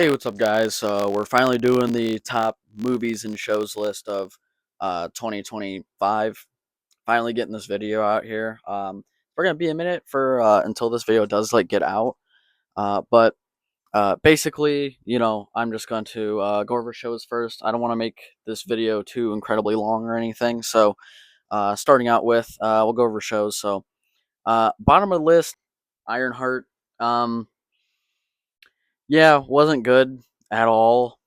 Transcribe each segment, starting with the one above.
Hey, what's up, guys? We're finally doing the top movies and shows list of 2025. Finally getting this video out here. We're gonna be a minute for until this video does get out. But basically, I'm just going to go over shows first. I don't want to make this video too incredibly long or anything. So, starting out with, we'll go over shows. So, bottom of the list, Ironheart. Um, yeah, wasn't good at all.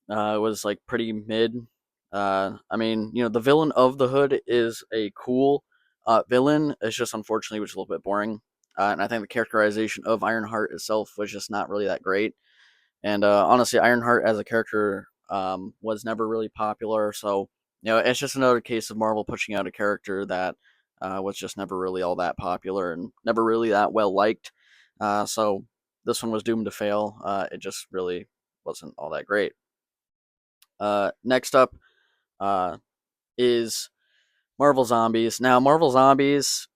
It was pretty mid. I mean, the villain of the Hood is a cool villain. It's just unfortunately was a little bit boring, and I think the characterization of Ironheart itself was just not really that great. And honestly, Ironheart as a character was never really popular. So it's just another case of Marvel pushing out a character that was just never really all that popular and never really that well liked. So this one was doomed to fail. It just really wasn't all that great. Next up uh, is Marvel Zombies. Now, Marvel Zombies,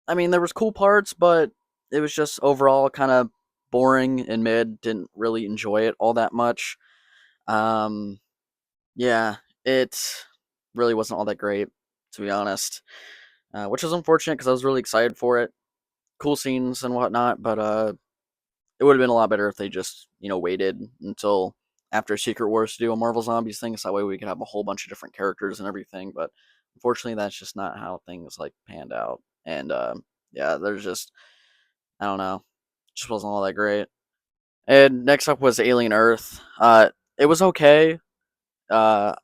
I mean, there was cool parts, but it was just overall kind of boring and mid. Didn't really enjoy it all that much. Um, yeah, it really wasn't all that great, to be honest. Which is unfortunate because I was really excited for it. Cool scenes and whatnot, but it would have been a lot better if they just waited until after Secret Wars to do a Marvel Zombies thing, so that way we could have a whole bunch of different characters and everything. But unfortunately, that's just not how things panned out. And yeah, there's just I don't know, just wasn't all that great. And next up was Alien Earth. It was okay. Uh,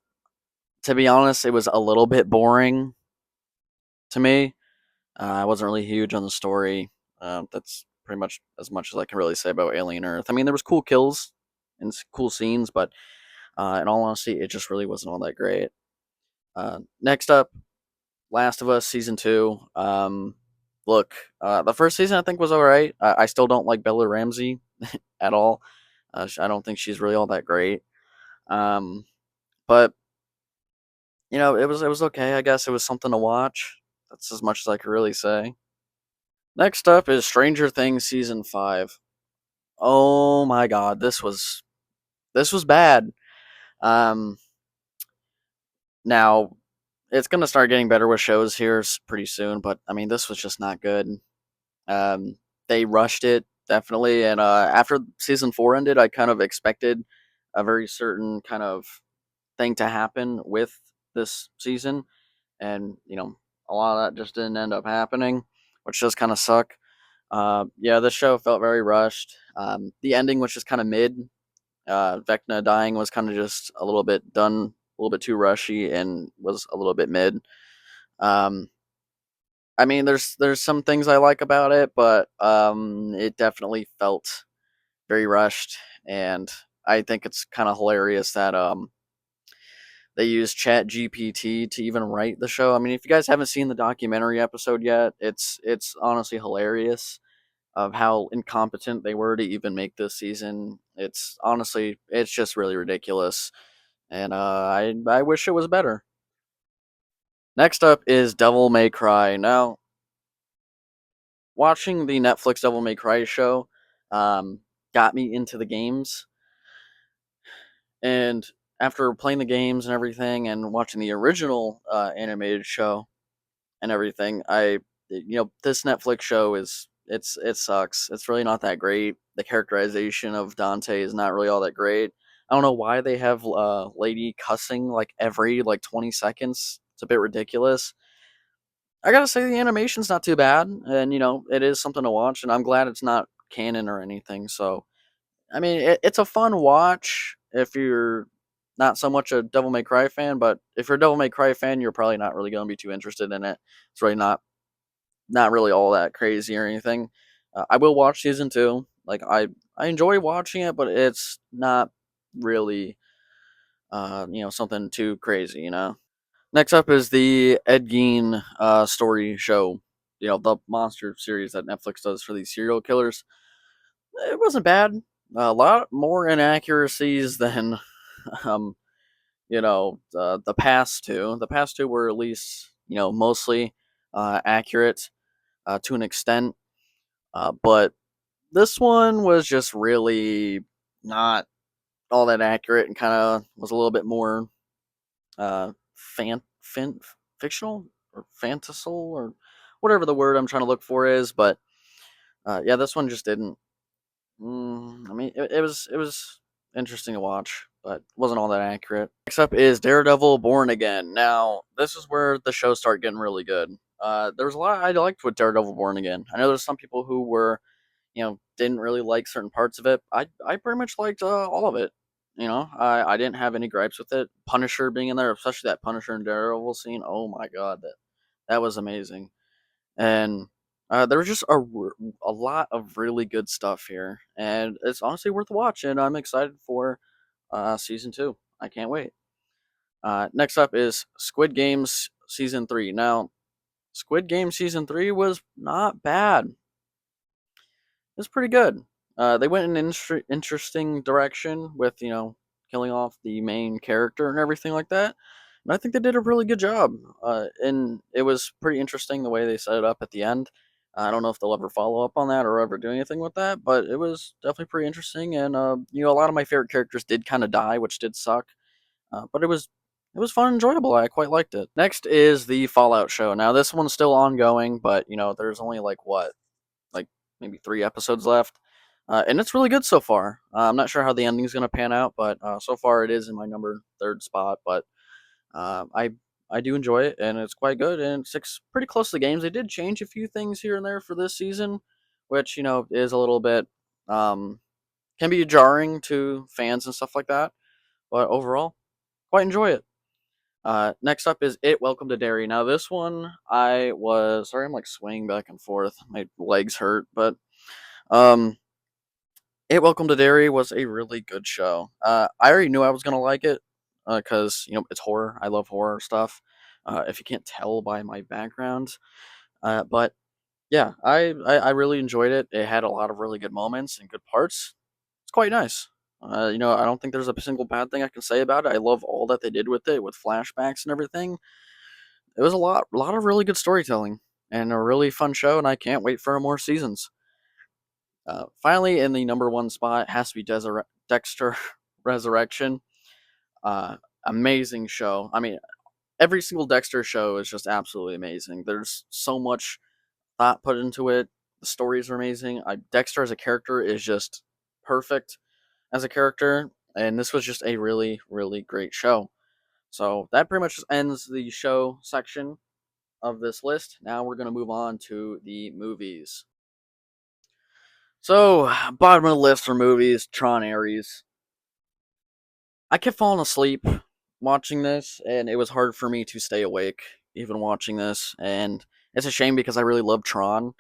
to be honest, it was a little bit boring to me. I wasn't really huge on the story. That's pretty much as I can really say about Alien Earth. I mean, there was cool kills and cool scenes, but in all honesty, it just really wasn't all that great. Next up, Last of Us season two. Look, the first season I think was all right. I still don't like Bella Ramsey at all. I don't think she's really all that great. Um, but it was okay. I guess it was something to watch. That's as much as I could really say. Next up is Stranger Things season 5. Oh my god, this was bad. Um Now it's going to start getting better with shows here pretty soon, but I mean this was just not good. Um they rushed it definitely, and after season 4 ended, I kind of expected a very certain kind of thing to happen with this season, and a lot of that just didn't end up happening, which does kind of suck. Yeah, this show felt very rushed. The ending was just kind of mid. Vecna dying was kind of just a little bit done, a little bit too rushy, and was a little bit mid. Um, I mean, there's some things I like about it, but it definitely felt very rushed, and I think it's kind of hilarious that they use Chat GPT to even write the show. I mean, if you guys haven't seen the documentary episode yet, it's honestly hilarious of how incompetent they were to even make this season. It's just really ridiculous, and I wish it was better. Next up is Devil May Cry. Now, watching the Netflix Devil May Cry show um, got me into the games, and after playing the games and everything, and watching the original animated show and everything, this Netflix show it sucks. It's really not that great. The characterization of Dante is not really all that great. I don't know why they have lady cussing every 20 seconds. It's a bit ridiculous. I gotta say the animation's not too bad, and it is something to watch, and I'm glad it's not canon or anything. So I mean, it's a fun watch if you're not so much a Devil May Cry fan, but if you're a Devil May Cry fan, you're probably not really gonna be too interested in it. It's really not really all that crazy or anything. I will watch season 2. I enjoy watching it, but it's not really something too crazy. Next up is the Ed Gein story show. The monster series that Netflix does for these serial killers. It wasn't bad. A lot more inaccuracies than um the past two. The past two were at least mostly accurate to an extent, but This one was just really not all that accurate and kind of was a little bit more fictional or fantastical or whatever the word I'm trying to look for is. But yeah, this one just didn't. I mean, it was interesting to watch, but wasn't all that accurate. Next up is Daredevil: Born Again. Now, this is where the show started getting really good. There was a lot I liked with Daredevil: Born Again. I know there's some people who were, didn't really like certain parts of it. I pretty much liked all of it. I didn't have any gripes with it. Punisher being in there, especially that Punisher and Daredevil scene. Oh my god, that was amazing. And there was just a lot of really good stuff here, and it's honestly worth a watch. And I'm excited for season two. I can't wait. Next up is Squid Games season three. Now, Squid Game season three was not bad. It's pretty good. They went in an interesting direction with killing off the main character and everything like that. And I think they did a really good job. And it was pretty interesting the way they set it up at the end. I don't know if they'll ever follow up on that or ever do anything with that, but it was definitely pretty interesting. And a lot of my favorite characters did kind of die, which did suck. But it was fun and enjoyable. I quite liked it. Next is the Fallout show. Now this one's still ongoing, but there's only like what, like maybe 3 episodes left, and it's really good so far. I'm not sure how the ending's gonna pan out, but so far it is in my number third spot. But I do enjoy it, and it's quite good, and it sticks pretty close to the games. They did change a few things here and there for this season, which is a little bit um, can be jarring to fans and stuff like that. But overall, quite enjoy it. Next up is It Welcome to Derry. Now this one I was sorry, I'm like swaying back and forth. My legs hurt, but um It Welcome to Derry was a really good show. I already knew I was gonna like it because it's horror. I love horror stuff. If you can't tell by my background, but yeah, I really enjoyed it. It had a lot of really good moments and good parts. It's quite nice. I don't think there's a single bad thing I can say about it. I love all that they did with it, with flashbacks and everything. It was a lot of really good storytelling and a really fun show, and I can't wait for more seasons. Finally, in the number one spot has to be Dexter Resurrection. Uh, Amazing show. I mean, every single Dexter show is just absolutely amazing. There's so much thought put into it. The stories are amazing. Dexter as a character is just perfect as a character, and this was just a really, really great show. So that pretty much ends the show section of this list. Now we're going to move on to the movies. So, bottom of the list for movies, Tron Ares. I kept falling asleep watching this, and it was hard for me to stay awake even watching this. And it's a shame because I really love Tron.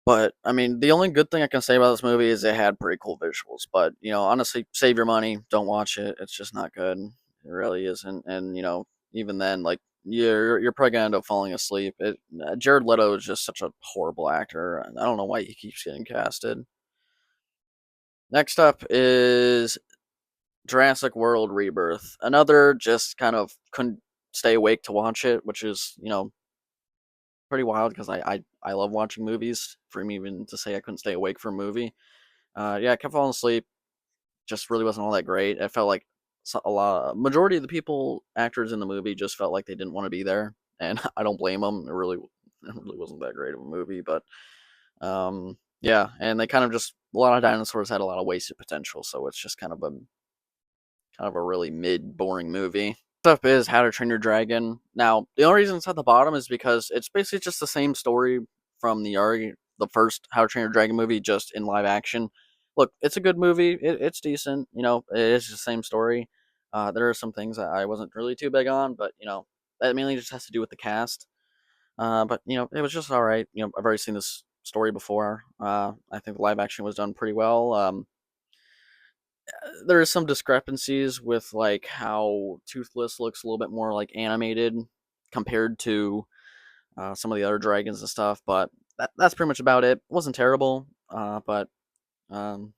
But I mean, the only good thing I can say about this movie is it had pretty cool visuals. But honestly, save your money. Don't watch it. It's just not good. It really isn't. And even then, like you're probably gonna end up falling asleep. Jared Leto is just such a horrible actor. I don't know why he keeps getting casted. Next up is Jurassic World Rebirth. Another just kind of couldn't stay awake to watch it, which is pretty wild because I love watching movies. For me, even to say I couldn't stay awake for a movie, yeah, I kept falling asleep. Just really wasn't all that great. It felt like majority of the people actors in the movie just felt like they didn't want to be there, and I don't blame them. It really wasn't that great of a movie, but yeah, and they kind of just a lot of dinosaurs had a lot of wasted potential, so it's just kind of a really mid, boring movie. Stuff is How to Train Your Dragon. Now, the only reason it's at the bottom is because it's basically just the same story from the first How to Train Your Dragon movie, just in live action. Look, it's a good movie. It's decent. It is the same story. There are some things that I wasn't really too big on, but that mainly just has to do with the cast. But it was just all right. I've already seen this story before. I think the live action was done pretty well. There is some discrepancies with like how Toothless looks a little bit more like animated compared to some of the other dragons and stuff, but that's pretty much about it. It wasn't terrible, but um,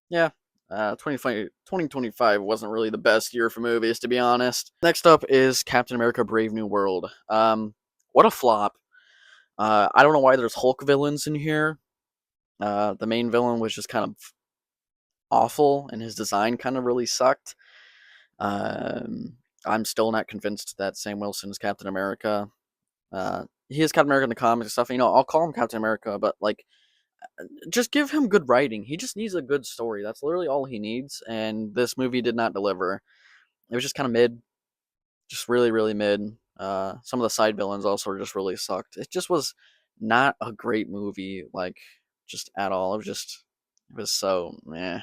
yeah. 2025 wasn't really the best year for movies, to be honest. Next up is Captain America: Brave New World. What a flop! I don't know why there's Hulk villains in here. The main villain was just kind of awful, and his design kind of really sucked. Um, I'm still not convinced that Sam Wilson is Captain America. He is Captain America in the comics and stuff. I'll call him Captain America, but like, just give him good writing. He just needs a good story. That's literally all he needs. And this movie did not deliver. It was just kind of mid, just really, really mid. Some of the side villains also just really sucked. It just was not a great movie, like, just at all. It was so meh.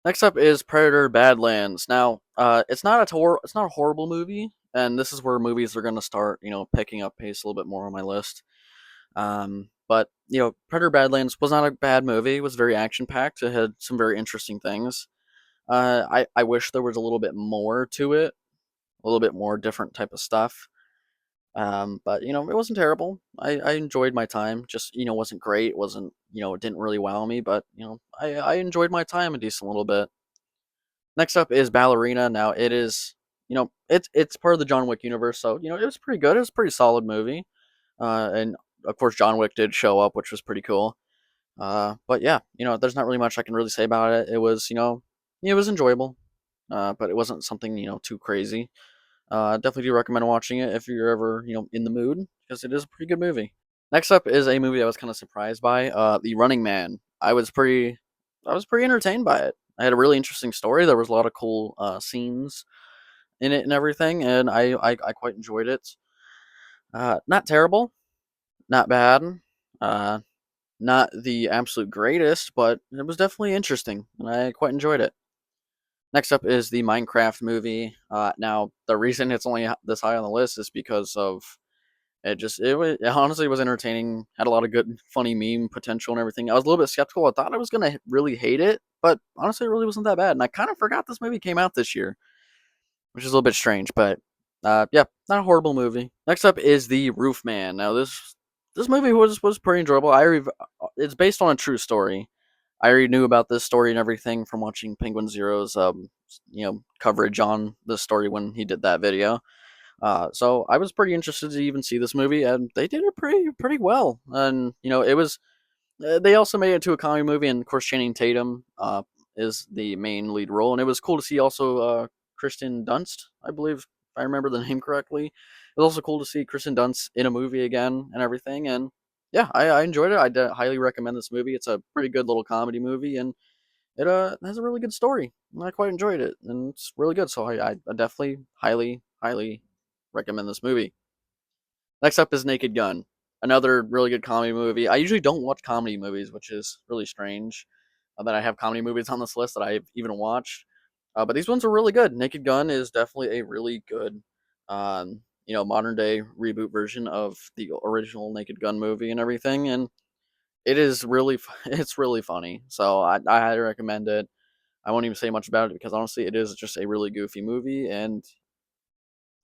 Next up is Predator: Badlands. Now, it's not a horrible movie, and this is where movies are gonna start, picking up pace a little bit more on my list. But Predator: Badlands was not a bad movie. It was very action packed. It had some very interesting things. I wish there was a little bit more to it, a little bit more different type of stuff. But it wasn't terrible. I enjoyed my time. Just wasn't great. Wasn't it didn't really wow me, but I enjoyed my time a decent little bit. Next up is Ballerina. Now it is it's part of the John Wick universe, so it was pretty good. It was a pretty solid movie. And of course John Wick did show up, which was pretty cool. But yeah, there's not really much I can really say about it. It was it was enjoyable, but it wasn't something too crazy. Definitely do recommend watching it if you're ever in the mood, because it is a pretty good movie. Next up is a movie I was kind of surprised by, The Running Man. I was pretty entertained by it. I had a really interesting story. There was a lot of cool scenes in it and everything, and I quite enjoyed it. Not terrible, not bad, uh, not the absolute greatest, but it was definitely interesting, and I quite enjoyed it. Next up is the Minecraft movie. Now, the reason it's only this high on the list is because of it honestly was entertaining. Had a lot of good, funny meme potential and everything. I was a little bit skeptical. I thought I was gonna really hate it, but honestly, it really wasn't that bad. And I kind of forgot this movie came out this year, which is a little bit strange. But yeah, not a horrible movie. Next up is the Roof Man. Now this movie was pretty enjoyable. It's based on a true story. I already knew about this story and everything from watching Penguin Zero's coverage on this story when he did that video. So I was pretty interested to even see this movie, and they did it pretty well. And it was they also made it into a comedy movie, and of course Channing Tatum is the main lead role, and it was cool to see also Kristen Dunst, I believe, if I remember the name correctly. It was also cool to see Kristen Dunst in a movie again and everything, and yeah, I enjoyed it. Highly recommend this movie. It's a pretty good little comedy movie, and it has a really good story. And I quite enjoyed it, and it's really good. So I definitely highly recommend this movie. Next up is Naked Gun, another really good comedy movie. I usually don't watch comedy movies, which is really strange that I have comedy movies on this list that I've even watched. But these ones are really good. Naked Gun is definitely a really good, modern day reboot version of the original Naked Gun movie and everything, and it is it's really funny. So I highly recommend it. I won't even say much about it because honestly, it is just a really goofy movie, and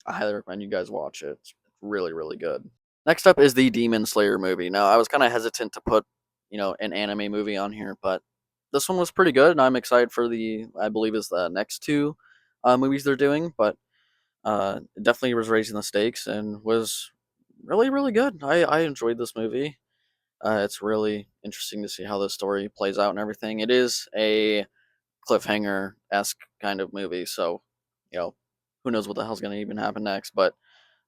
I highly recommend you guys watch it. It's really, really good. Next up is the Demon Slayer movie. Now, I was kind of hesitant to put, an anime movie on here, but this one was pretty good, and I'm excited for I believe, is the next two movies they're doing. But it definitely was raising the stakes and was really, really good. I enjoyed this movie. It's really interesting to see how the story plays out and everything. It is a cliffhanger esque kind of movie, so you know, who knows what the hell's going to even happen next. But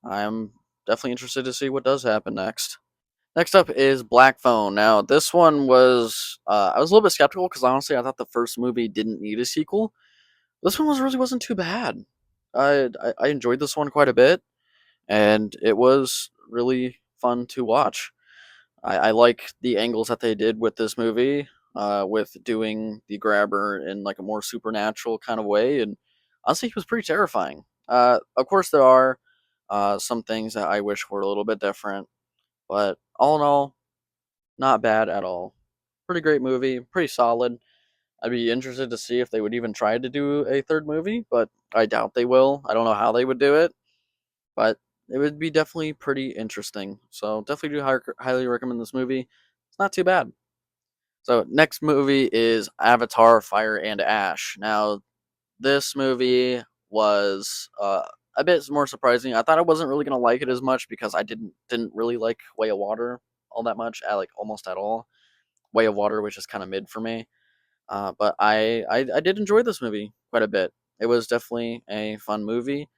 I'm definitely interested to see what does happen next. Next up is Black Phone. Now, this one was I was a little bit skeptical because honestly, I thought the first movie didn't need a sequel. This one really wasn't too bad. I enjoyed this one quite a bit, and it was really fun to watch. I like the angles that they did with this movie, with doing the grabber in like a more supernatural kind of way, and honestly, he was pretty terrifying. Of course, there are some things that I wish were a little bit different, but all in all, not bad at all. Pretty great movie, pretty solid. I'd be interested to see if they would even try to do a third movie, but I doubt they will. I don't know how they would do it, but it would be definitely pretty interesting. So definitely do highly recommend this movie. It's not too bad. So next movie is Avatar: Fire and Ash. Now this movie was a bit more surprising. I thought I wasn't really gonna like it as much because I didn't really like Way of Water all that much, like almost at all. Way of Water, which is kind of mid for me. But I did enjoy this movie quite a bit. It was definitely a fun movie,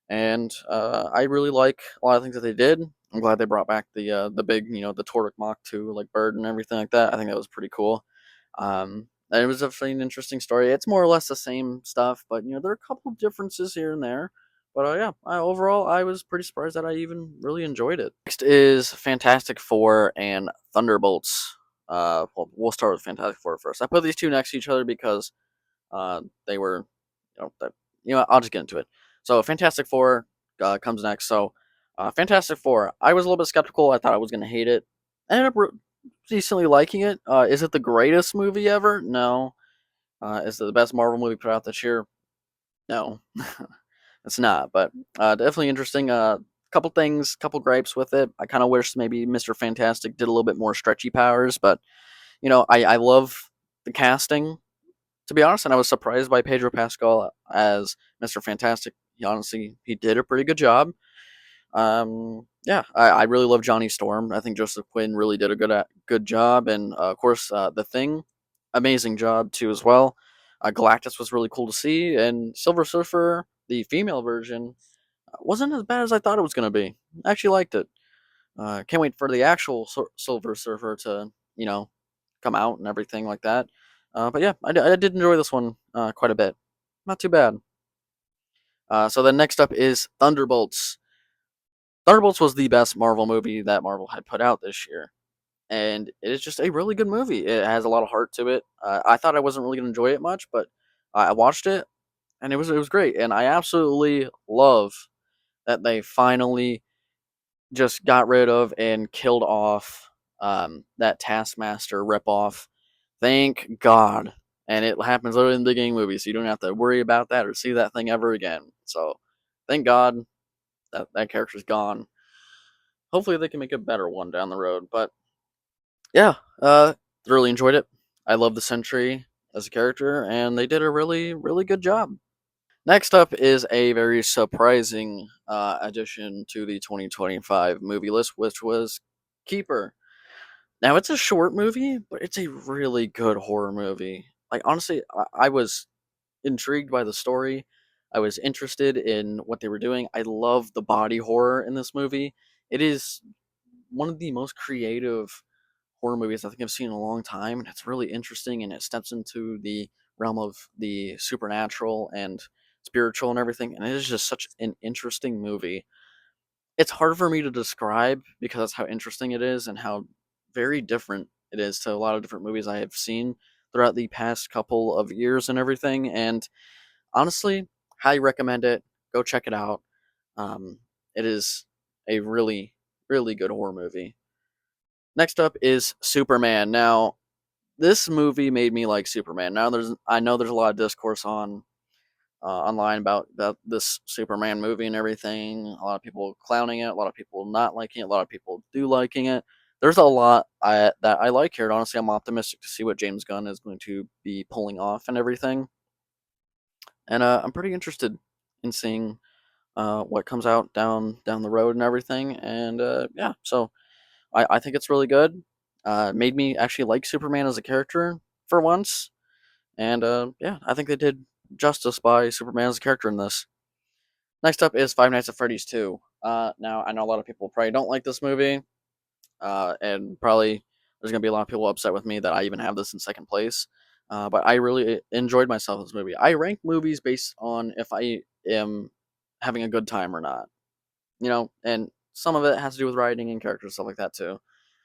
and I really like a lot of things that they did. I'm glad they brought back the big, the Tordic Mach 2 like bird and everything like that. I think that was pretty cool. And it was definitely an interesting story. It's more or less the same stuff, but there are a couple differences here and there. But yeah, overall, I was pretty surprised that I even really enjoyed it. Next is Fantastic Four and Thunderbolts. Well, we'll start with Fantastic Four first. I put these two next to each other because they were, I'll just get into it. So Fantastic Four comes next. So Fantastic Four, I was a little bit skeptical. I thought I was going to hate it. I ended up decently liking it. Is it the greatest movie ever? No. Is it the best Marvel movie put out this year? No, it's not. But definitely interesting. Couple things, couple gripes with it. I kind of wish maybe Mr. Fantastic did a little bit more stretchy powers, but I love the casting, to be honest, and I was surprised by Pedro Pascal as Mr. Fantastic. He did a pretty good job. Yeah, I really love Johnny Storm. I think Joseph Quinn really did a good job, and of course, the Thing, amazing job too as well. Galactus was really cool to see, and Silver Surfer, the female version, wasn't as bad as I thought it was going to be. I actually liked it. Can't wait for the actual Silver Surfer to come out and everything like that. But yeah, I did enjoy this one quite a bit. Not too bad. So then next up is Thunderbolts. Thunderbolts was the best Marvel movie that Marvel had put out this year, and it is just a really good movie. It has a lot of heart to it. I thought I wasn't really gonna enjoy it much, but I watched it, and it was great. And I absolutely love that they finally just got rid of and killed off that Taskmaster ripoff. Thank God. And it happens literally in the beginning of the movie, so you don't have to worry about that or see that thing ever again. So thank God that character's gone. Hopefully they can make a better one down the road. But yeah, really enjoyed it. I love the Sentry as a character, and they did a really, really good job. Next up is a very surprising addition to the 2025 movie list, which was Keeper. Now it's a short movie, but it's a really good horror movie. Like honestly, I was intrigued by the story. I was interested in what they were doing. I love the body horror in this movie. It is one of the most creative horror movies I think I've seen in a long time, and it's really interesting. And it steps into the realm of the supernatural and spiritual and everything. And it is just such an interesting movie. It's hard for me to describe because that's how interesting it is and how very different it is to a lot of different movies I have seen throughout the past couple of years and everything. And honestly, highly recommend it. Go check it out. It is a really, really good horror movie. Next up is Superman. Now, this movie made me like Superman. I know there's a lot of discourse online about this Superman movie and everything. A lot of people clowning it, a lot of people not liking it, a lot of people do liking it. There's a lot that I like here. Honestly, I'm optimistic to see what James Gunn is going to be pulling off and everything. And I'm pretty interested in seeing what comes out down the road and everything. And yeah, so I think it's really good. Made me actually like Superman as a character for once. And yeah, I think they did justice by Superman as a character in this. Next up is Five Nights at Freddy's 2. Now, I know a lot of people probably don't like this movie, and probably there's going to be a lot of people upset with me that I even have this in second place. But I really enjoyed myself in this movie. I rank movies based on if I am having a good time or not, and some of it has to do with writing and characters, stuff like that too.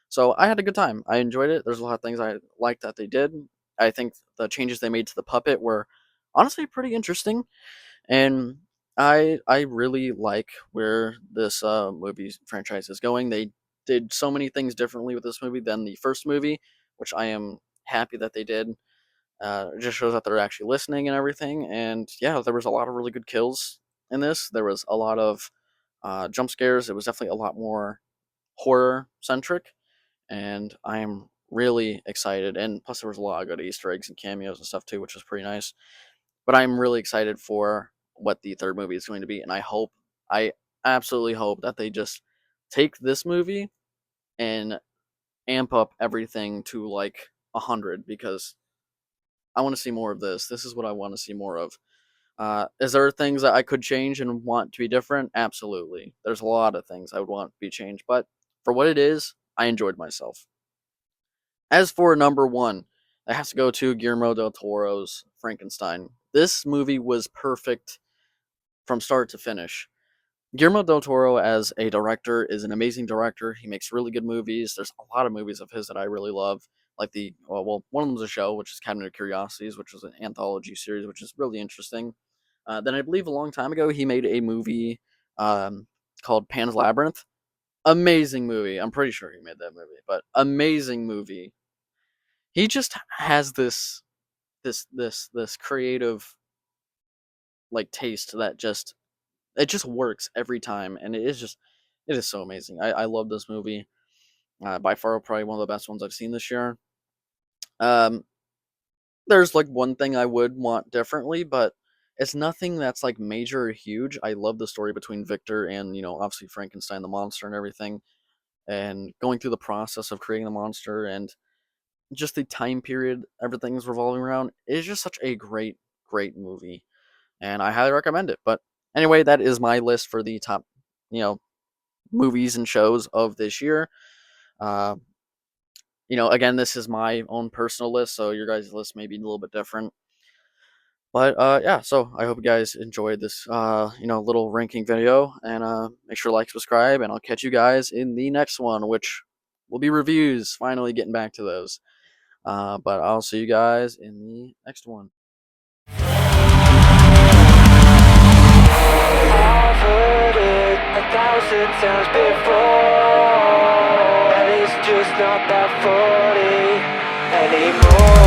So I had a good time. I enjoyed it. There's a lot of things I liked that they did. I think the changes they made to the puppet were honestly pretty interesting, and I really like where this movie franchise is going. They did so many things differently with this movie than the first movie, which I am happy that they did. It just shows that they're actually listening and everything. And yeah, there was a lot of really good kills in this. There was a lot of jump scares. It was definitely a lot more horror centric, and I am really excited. And plus, there was a lot of good Easter eggs and cameos and stuff too, which was pretty nice. But I'm really excited for what the third movie is going to be, and I absolutely hope that they just take this movie and amp up everything to like 100 because I want to see more of this. This is what I want to see more of. Is there things that I could change and want to be different? Absolutely. There's a lot of things I would want to be changed, but for what it is, I enjoyed myself. As for number one, it has to go to Guillermo del Toro's Frankenstein. This movie was perfect from start to finish. Guillermo del Toro as a director is an amazing director. He makes really good movies. There's a lot of movies of his that I really love, like one of them is a show, which is Cabinet of Curiosities, which is an anthology series, which is really interesting. Then I believe a long time ago he made a movie um, called Pan's Labyrinth. Amazing movie. I'm pretty sure he made that movie, but amazing movie. He just has this creative like taste that just works every time, and it is so amazing. I love this movie. By far, probably one of the best ones I've seen this year. Um, there's like one thing I would want differently, but it's nothing that's like major or huge. I love the story between Victor and obviously Frankenstein the monster and everything, and going through the process of creating the monster and just the time period everything's revolving around is just such a great movie, and I highly recommend it. But anyway, that is my list for the top, you know, movies and shows of this year. Uh, again, this is my own personal list, so your guys' list may be a little bit different. But yeah, so I hope you guys enjoyed this little ranking video, and make sure to like, subscribe, and I'll catch you guys in the next one, which will be reviews. Finally, getting back to those. But I'll see you guys in the next one. I've heard it 1,000 times before, and it's just not that funny anymore.